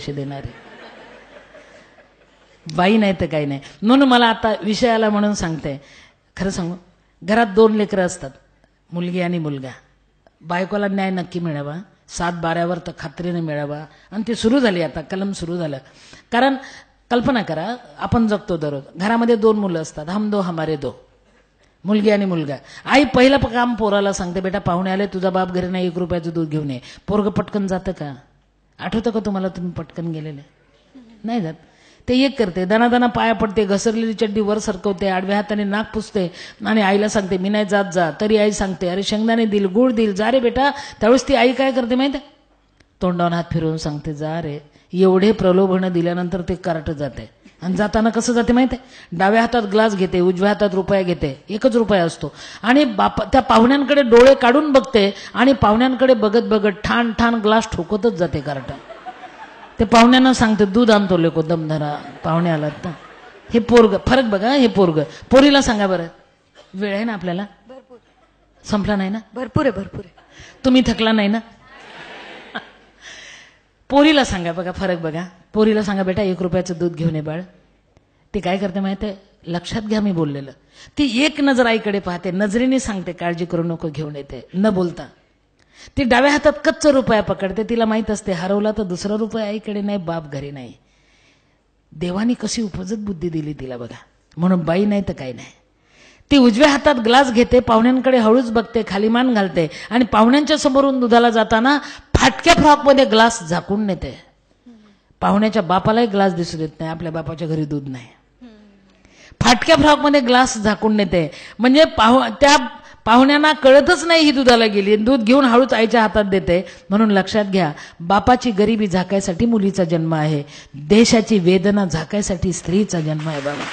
लक्ष देणारे. बाई नाही तर काही नाही. म्हणून मला आता विषय आला म्हणून सांगते. खरं सांगू, घरात 2 लेकरं असतात, मुलगी आणि मुलगा. बायकोला न्याय नक्की मिळावा, 7-12वर तर खात्रीने मिळावा. आणि ते सुरू झाली, आता कलम सुरू झालं. कारण कल्पना करा, आपण जगतो दररोज, घरामध्ये 2 मुलं असतात, हम दो हमारे दो, मुलगी आणि मुलगा. आई पहिलं काम पोराला सांगते, बेटा पाहुणे आले, तुझा बाप घरी नाही, 1 रुपयाचं दूध घेऊन ये. पोरग पटकन जातं का? आठवतं का तुम्हाला तुम्ही पटकन गेलेले? नाही जात. ते एक करते, दणादणा पाया पडते, घसरलेली चड्डी वर सरकवते, आडव्या हाताने नाक पुसते आणि आईला सांगते मी नाही जात जा. तरी आई सांगते अरे शेंगदाणे दिल, गुळ दिल, जा रे बेटा. त्यावेळेस ती आई काय करते माहिती आहे? तोंडावर हात फिरवून सांगते जा रे. एवढे प्रलोभनं दिल्यानंतर ते कार्ट जाते. आणि जाताना कसं जाते माहिती आहे? डाव्या हातात ग्लास घेते, उजव्या हातात रुपया घेते, 1च रुपया असतो. आणि त्या पाहुण्यांकडे डोळे काढून बघते आणि पाहुण्यांकडे बघत बघत ठाण ठाण ग्लास ठोकतच जाते कार्ट. ते पाहुण्यांना सांगते दूध आणतो लेको, दम धरा, पाहुणे आलात ना. हे पोरग, फरक बघा. हे पोरग, पोरीला सांगा बरं. वेळ आहे ना आपल्याला? भरपूर. संपला नाही ना? भरपूर आहे, भरपूर आहे. तुम्ही थकला नाही ना? पोरीला सांगा बघा, फरक बघा. पोरीला सांगा बेटा 1 रुपयाचं दूध घेऊन ये बाळ. ती काय करते माहिती आहे? लक्षात घ्या मी बोललेलं. ती एक नजर आईकडे पाहते, नजरेने सांगते काळजी करू नको, घेऊन येते, न बोलता. ती डाव्या हातात कच्चा रुपया पकडते. तिला माहित असते हरवला तर 2रा रुपया आईकडे नाही, बाप घरी नाही. देवानी कशी उपजत बुद्धी दिली तिला बघा. म्हणून बाई नाही तर काही नाही. ती उजव्या हातात ग्लास घेते, पाहुण्यांकडे हळूच बघते, खाली मान घालते आणि पाहुण्यांच्या समोरून दुधाला जाताना फाटक्या फ्रॉकमध्ये ग्लास झाकून नेते. पाहुण्याच्या बापालाही ग्लास दिसू देत नाही, आपल्या बापाच्या घरी दूध नाही. फाटक्या फ्रॉकमध्ये ग्लास झाकून नेते. म्हणजे त्या पाहुण्यांना कळतच नाही ही दुधाला गेली. दूध घेऊन हळूच आईच्या हातात देते. म्हणून लक्षात घ्या, बापाची गरिबी झाकायसाठी मुलीचा जन्म आहे, देशाची वेदना झाकायसाठी स्त्रीचा जन्म आहे बाबा.